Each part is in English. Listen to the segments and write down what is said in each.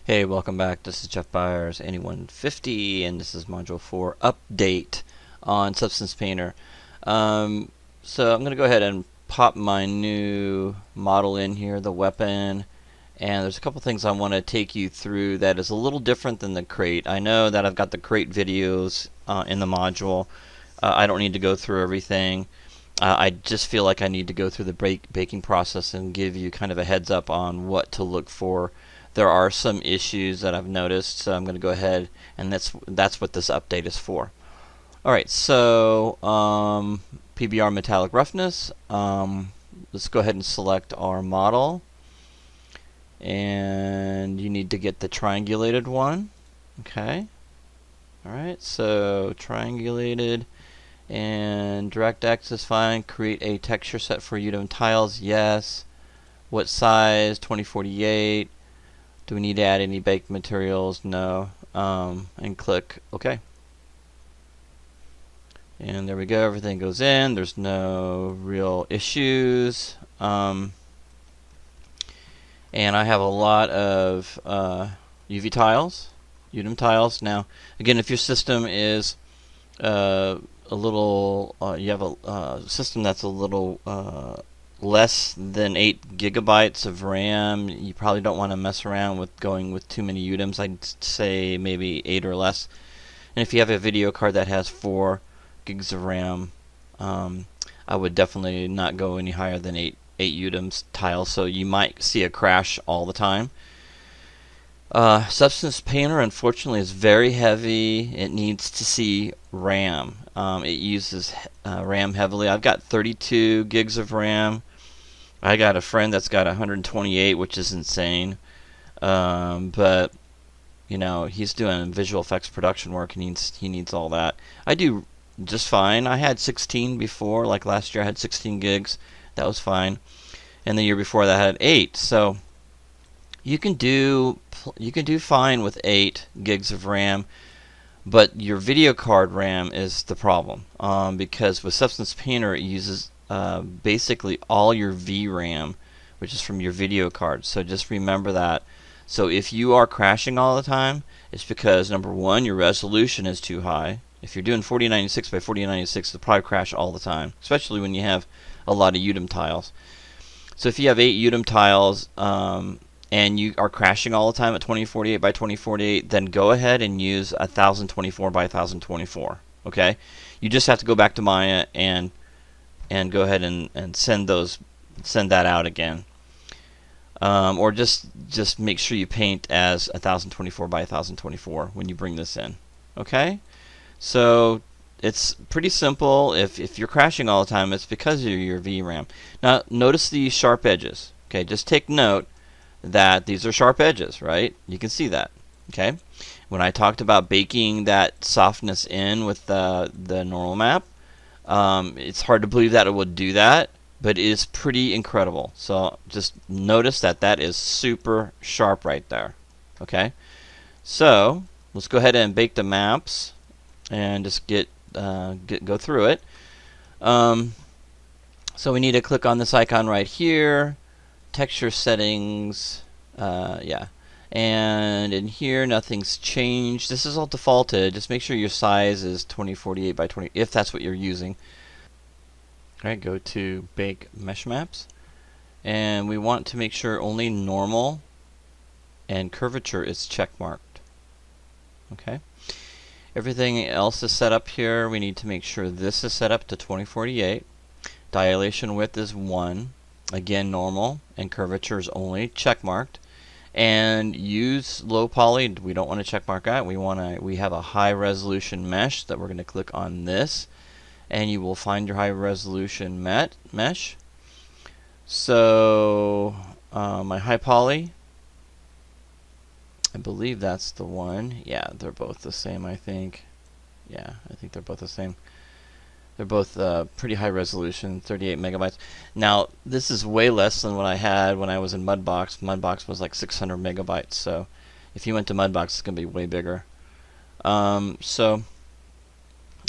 Hey, welcome back. This is Jeff Byers, Anyone50, and this is Module 4 Update on Substance Painter. So I'm going to go ahead and pop my new model in here, the weapon, and there's a couple things I want to take you through that is a little different than the crate. I know that I've got the crate videos in the module. I don't need to go through everything. I just feel like I need to go through the baking process and give you kind of a heads up on what to look for. There are some issues that I've noticed, so I'm going to go ahead, and that's what this update is for. Alright, so PBR metallic roughness. Let's go ahead and select our model, and you need to get the triangulated one. Okay. Alright, so triangulated. And DirectX is fine. Create a texture set for Udemy tiles. Yes. What size? 2048. Do we need to add any baked materials? No. And click OK. And there we go. Everything goes in. There's no real issues. And I have a lot of UV tiles, Udemy tiles. Now, again, if your system is a little, you have a system that's a little less than 8 gigabytes of RAM, you probably don't want to mess around with going with too many UDEMs. I'd say maybe 8 or less. And if you have a video card that has 4 gigs of RAM, I would definitely not go any higher than 8 UDEMs tiles, so you might see a crash all the time. Substance Painter, unfortunately, is very heavy. It needs to see RAM. It uses RAM heavily. I've got 32 gigs of RAM. I got a friend that's got 128, which is insane. But you know, he's doing visual effects production work, and he needs all that. I do just fine. I had 16 before, like last year I had 16 gigs. That was fine. And the year before that I had 8. So you can do fine with 8 gigs of RAM, but your video card RAM is the problem, because with Substance Painter it uses basically all your VRAM, which is from your video card. So just remember that. So if you are crashing all the time, it's because number one, your resolution is too high. If you're doing 4096 by 4096, it'll probably crash all the time, especially when you have a lot of Udemy tiles. So if you have 8 Udemy tiles, and you are crashing all the time at 2048 by 2048, then go ahead and use 1024 by 1024. Okay, you just have to go back to Maya and go ahead and send that out again, or just make sure you paint as 1024 by 1024 when you bring this in. Okay, so it's pretty simple. If you're crashing all the time, it's because of your VRAM. Now notice these sharp edges. Okay, just take note that these are sharp edges, right? You can see that. Okay, when I talked about baking that softness in with the normal map, it's hard to believe that it would do that, but it is pretty incredible. So just notice that that is super sharp right there. Okay, so let's go ahead and bake the maps and just go through it. So we need to click on this icon right here. Texture settings, yeah, and in here nothing's changed. This is all defaulted. Just make sure your size is 2048 by 20 if that's what you're using. Alright, go to Bake Mesh Maps, and we want to make sure only normal and curvature is checkmarked. Okay, everything else is set up here. We need to make sure this is set up to 2048. Dilation width is 1. Again, normal and curvature is only checkmarked, and use low poly. We don't want to checkmark that. We have a high resolution mesh that we're going to click on this, and you will find your high resolution mesh. So my high poly, I believe that's the one. Yeah, they're both the same, I think. Yeah, I think they're both the same. They're both pretty high resolution, 38 megabytes. Now, this is way less than what I had when I was in Mudbox. Mudbox was like 600 megabytes, so if you went to Mudbox, it's going to be way bigger. So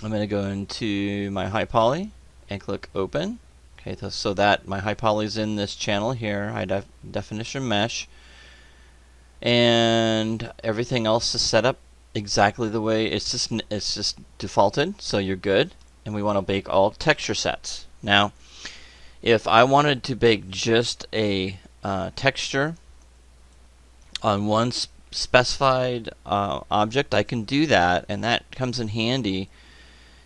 I'm going to go into my high poly and click open. Okay, so that my high poly is in this channel here, high definition mesh. and everything else is set up exactly the way it's just defaulted, so you're good. And we want to bake all texture sets. Now, if I wanted to bake just a texture on one specified object, I can do that, and that comes in handy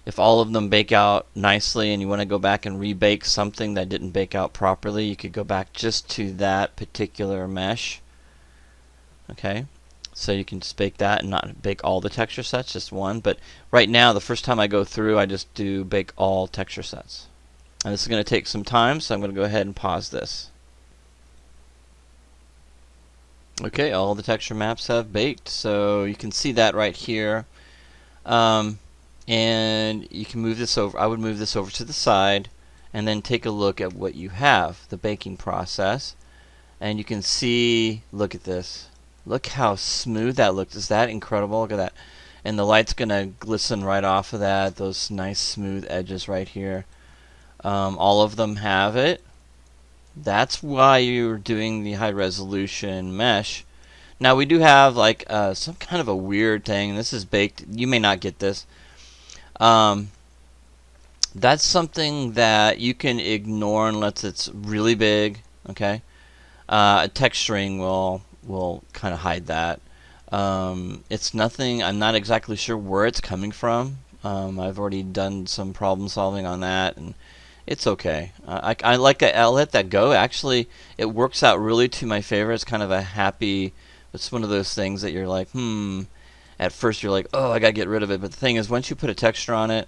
if all of them bake out nicely and you want to go back and rebake something that didn't bake out properly. You could go back just to that particular mesh. Okay, so you can just bake that and not bake all the texture sets, just one. But right now, the first time I go through, I just do bake all texture sets. And this is going to take some time, so I'm going to go ahead and pause this. Okay, all the texture maps have baked, so you can see that right here. And you can move this over. I would move this over to the side and then take a look at what you have, the baking process. And you can see, look at this. Look how smooth that looks. Is that incredible? Look at that. And the light's going to glisten right off of that, those nice smooth edges right here. All of them have it. That's why you're doing the high resolution mesh. Now we do have like some kind of a weird thing. This is baked. You may not get this. That's something that you can ignore unless it's really big. Okay. Texturing will kind of hide that. It's nothing. I'm not exactly sure where it's coming from. I've already done some problem solving on that, and it's okay. I like that. I'll let that go. Actually, it works out really to my favor. It's kind of a happy. It's one of those things that you're like, At first you're like, oh, I gotta get rid of it. But the thing is, once you put a texture on it,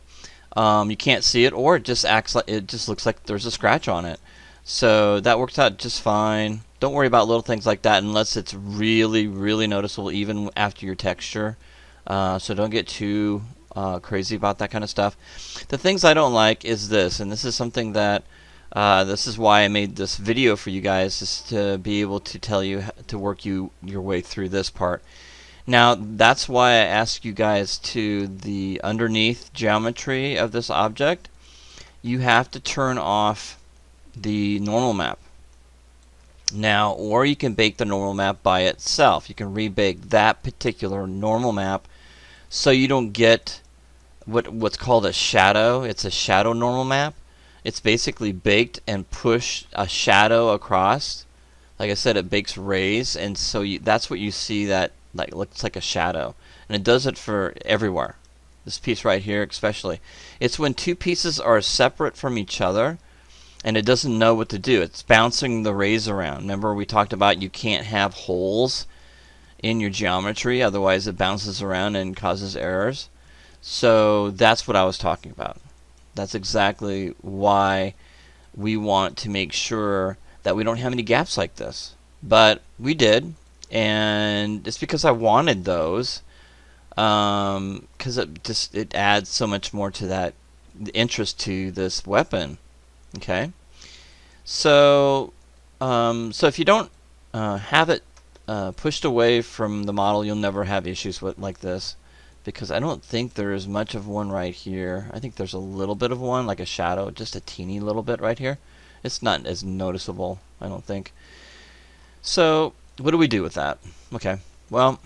you can't see it, or it just acts like it just looks like there's a scratch on it. So that works out just fine. Don't worry about little things like that unless it's really, really noticeable, even after your texture. So don't get too crazy about that kind of stuff. The things I don't like is this, and this is something that this is why I made this video for you guys, is to be able to tell you to work your way through this part. Now that's why I ask you guys to the underneath geometry of this object, you have to turn off the normal map. Now, or you can bake the normal map by itself. You can rebake that particular normal map so you don't get what's called a shadow. It's a shadow normal map. It's basically baked and push a shadow across. Like I said, it bakes rays, and so that's what you see, that like looks like a shadow. And it does it for everywhere. This piece right here especially. It's when two pieces are separate from each other and it doesn't know what to do. It's bouncing the rays around. Remember we talked about you can't have holes in your geometry, otherwise it bounces around and causes errors. So that's what I was talking about. That's exactly why we want to make sure that we don't have any gaps like this. But we did, and it's because I wanted those, because it adds so much more to that interest to this weapon. Okay, so if you don't have it pushed away from the model, you'll never have issues with like this, because I don't think there is much of one right here. I think there's a little bit of one, like a shadow, just a teeny little bit right here. It's not as noticeable, I don't think. So what do we do with that? Okay, well,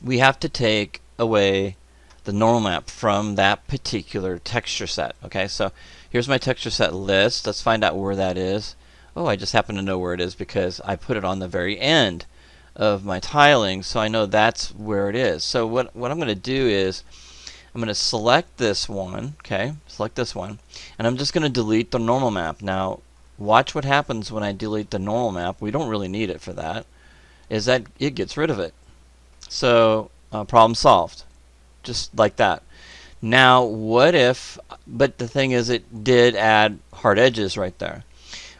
we have to take away the normal map from that particular texture set. Okay, so here's my texture set list. Let's find out where that is. Oh, I just happen to know where it is because I put it on the very end of my tiling, so I know that's where it is. So what I'm going to do is I'm going to select this one, okay, select this one, and I'm just going to delete the normal map. Now watch what happens when I delete the normal map. We don't really need it for that, is that it gets rid of it. So problem solved, just like that. Now what if, but the thing is it did add hard edges right there.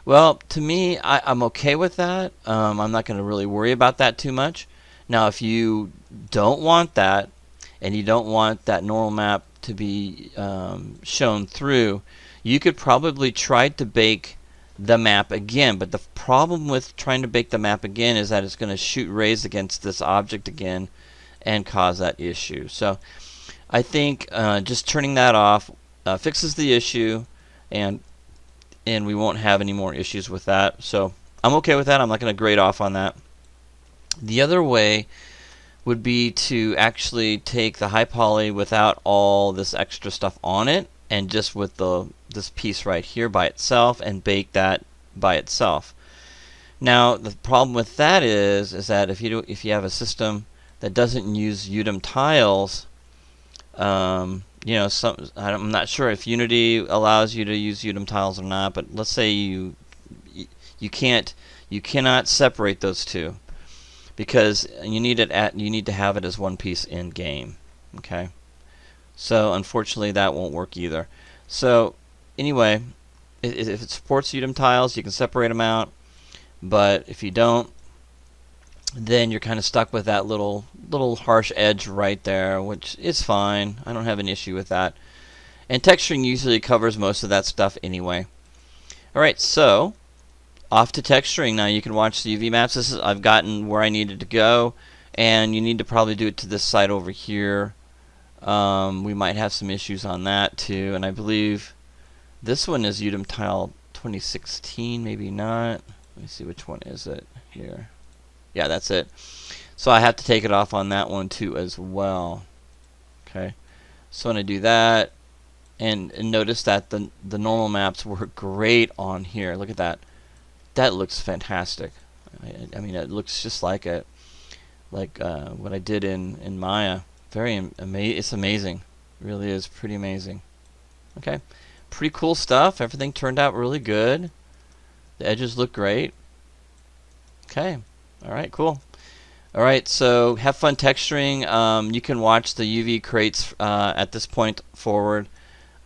Well, to me, I'm okay with that. I'm not going to really worry about that too much. Now if you don't want that, and you don't want that normal map to be shown through, you could probably try to bake the map again. But the problem with trying to bake the map again is that it's going to shoot rays against this object again and cause that issue. So I think just turning that off fixes the issue, and we won't have any more issues with that. So I'm okay with that. I'm not going to grade off on that. The other way would be to actually take the high poly without all this extra stuff on it, and just with this piece right here by itself, and bake that by itself. Now the problem with that is that if you have a system that doesn't use UDIM tiles, you know, I'm not sure if Unity allows you to use UDIM tiles or not, but let's say you cannot separate those two, because you need to have it as one piece in game. Okay, so unfortunately that won't work either. So anyway, if it supports UDIM tiles, you can separate them out, but if you don't, then you're kind of stuck with that little harsh edge right there, which is fine. I don't have an issue with that. And texturing usually covers most of that stuff anyway. Alright, so off to texturing now. You can watch the UV maps. I've gotten where I needed to go, and you need to probably do it to this side over here. We might have some issues on that too, and I believe this one is UDIM tile 2016, maybe not. Let me see, which one is it here. Yeah, that's it. So I have to take it off on that one too as well. Okay, so when I do that, and notice that the normal maps work great on here. Look at that. That looks fantastic. I mean, it looks just like what I did in Maya. It's amazing. It really is pretty amazing. Okay, pretty cool stuff. Everything turned out really good. The edges look great. Okay. Alright, cool. Alright, so have fun texturing. You can watch the UV crates at this point forward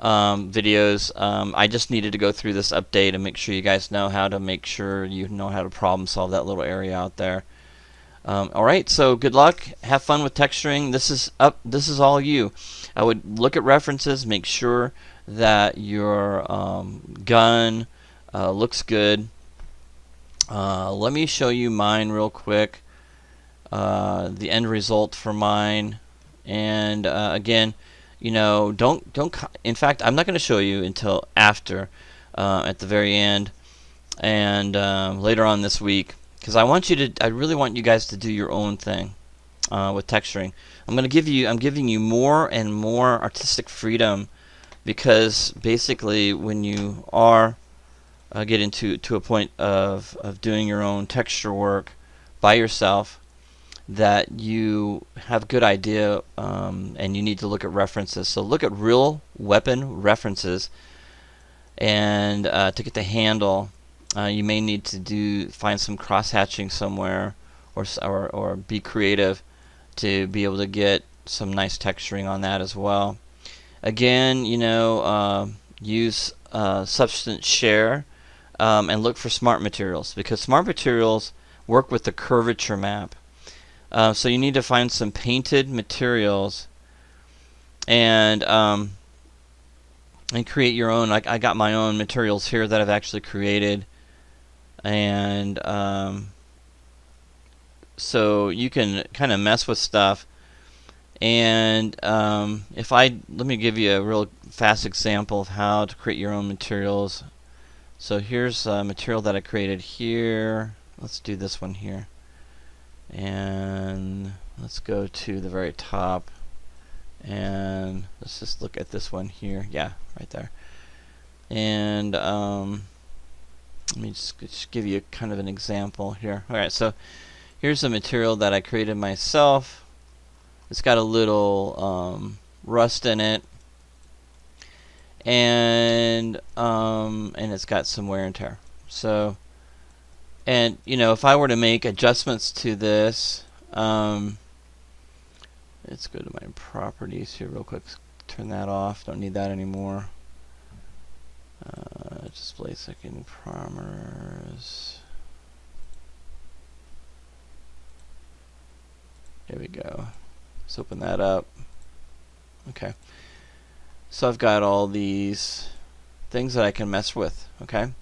videos. I just needed to go through this update and make sure you guys know how to how to problem solve that little area out there. Alright, so good luck. Have fun with texturing. This is all you. I would look at references, make sure that your gun looks good. Let me show you mine real quick, the end result for mine. And again, you know, in fact, I'm not going to show you until after, at the very end, and later on this week, because I really want you guys to do your own thing with texturing. I'm giving you more and more artistic freedom, because basically when you are get into a point of doing your own texture work by yourself, that you have a good idea, and you need to look at references. So look at real weapon references, and to get the handle, you may need to find some cross-hatching somewhere, or be creative to be able to get some nice texturing on that as well. Again, you know, use Substance Share. And look for smart materials, because smart materials work with the curvature map. So you need to find some painted materials and create your own. I got my own materials here that I've actually created, and so you can kind of mess with stuff. And let me give you a real fast example of how to create your own materials. So here's a material that I created here. Let's do this one here. And let's go to the very top. And let's just look at this one here. Yeah, right there. And let me just give you kind of an example here. Alright, so here's a material that I created myself. It's got a little rust in it. And it's got some wear and tear. So, and you know, if I were to make adjustments to this, let's go to my properties here real quick. Turn that off. Don't need that anymore. Display second primers. Here we go. Let's open that up. Okay. So I've got all these things that I can mess with, okay?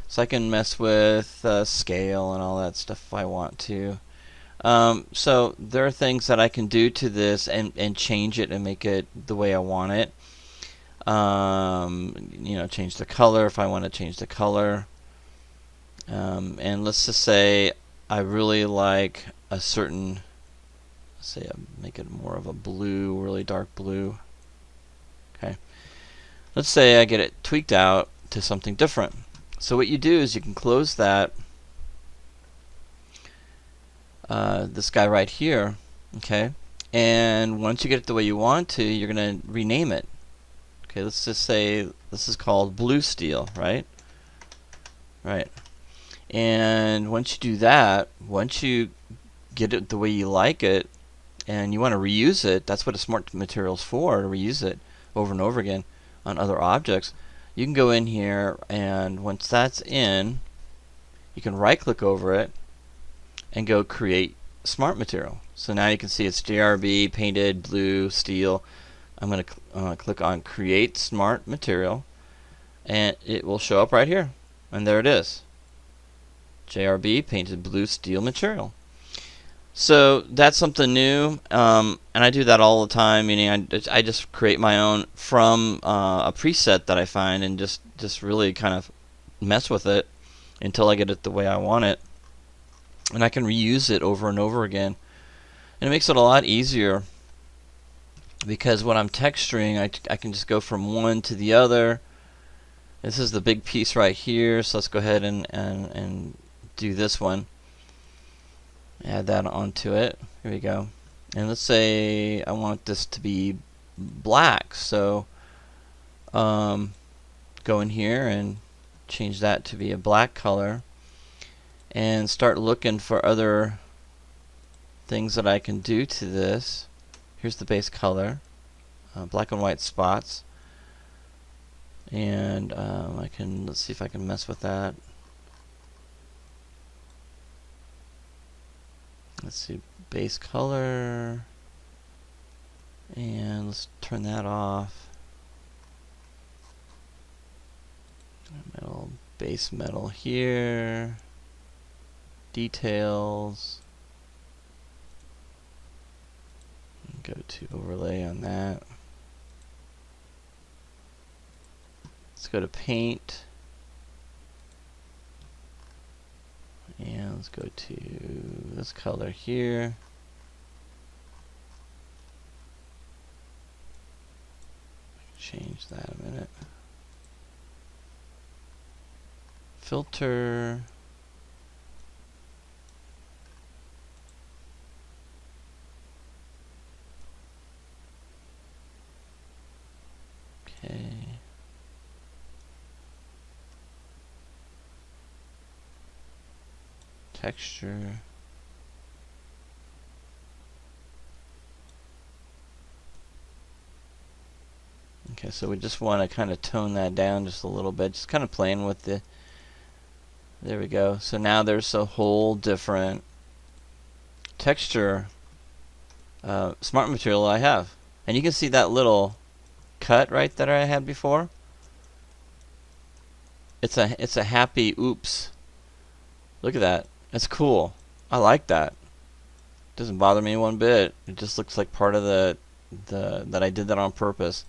So I can mess with scale and all that stuff if I want to. So there are things that I can do to this and change it and make it the way I want it. You know, change the color if I want to change the color. And let's just say I really like a certain, let's say, make it more of a blue, really dark blue. Okay. Let's say I get it tweaked out to something different. So what you do is you can close that, this guy right here, okay? And once you get it the way you want to, you're going to rename it. Okay, let's just say this is called blue steel, right? Right. And once you do that, once you get it the way you like it, and you want to reuse it, that's what a Smart Material's for, to reuse it over and over again on other objects. You can go in here, and once that's in, you can right click over it and go create Smart Material. So now you can see it's JRB painted blue steel. I'm going to click on create Smart Material, and it will show up right here, and there it is, JRB painted blue steel material. So that's something new, and I do that all the time, meaning I just create my own from a preset that I find, and just really kind of mess with it until I get it the way I want it, and I can reuse it over and over again, and it makes it a lot easier because when I'm texturing, I can just go from one to the other. This is the big piece right here, so let's go ahead and do this one. Add that onto it. Here we go. And let's say I want this to be black, so go in here and change that to be a black color, and start looking for other things that I can do to this. Here's the base color, black and white spots, and let's see if I can mess with that. Let's see, base color, and let's turn that off. Metal, base metal here, details, go to overlay on that. Let's go to paint, and let's go to this color here. Change that a minute. Filter. Okay. Texture. Okay, so we just want to kind of tone that down just a little bit, just kind of playing with the, there we go. So now there's a whole different texture Smart Material I have. And you can see that little cut right that I had before. It's a happy oops. Look at that. That's cool. I like that. Doesn't bother me one bit. It just looks like part of the that I did that on purpose.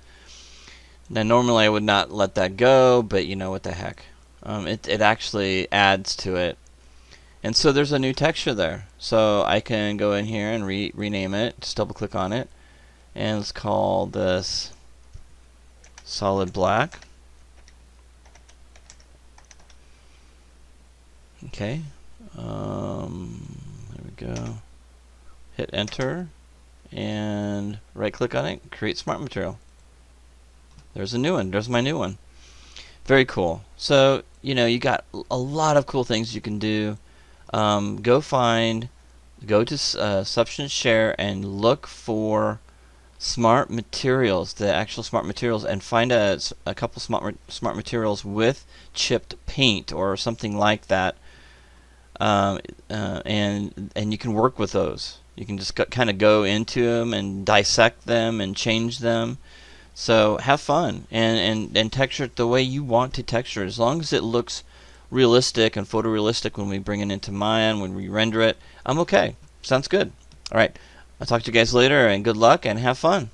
Now normally I would not let that go, but you know what the heck. It actually adds to it. And so there's a new texture there. So I can go in here and rename it. Just double click on it. And let's call this solid black. Okay. There we go. Hit enter and right click on it, create Smart Material. There's a new one. There's my new one. Very cool. So, you know, you got a lot of cool things you can do. Go to Substance Share and look for Smart Materials, the actual Smart Materials, and find a couple Smart Materials with chipped paint or something like that. And you can work with those. You can just kind of go into them and dissect them and change them. So have fun and texture it the way you want to texture it. As long as it looks realistic and photorealistic when we bring it into Maya, when we render it, I'm okay. Sounds good. All right. I'll talk to you guys later, and good luck and have fun.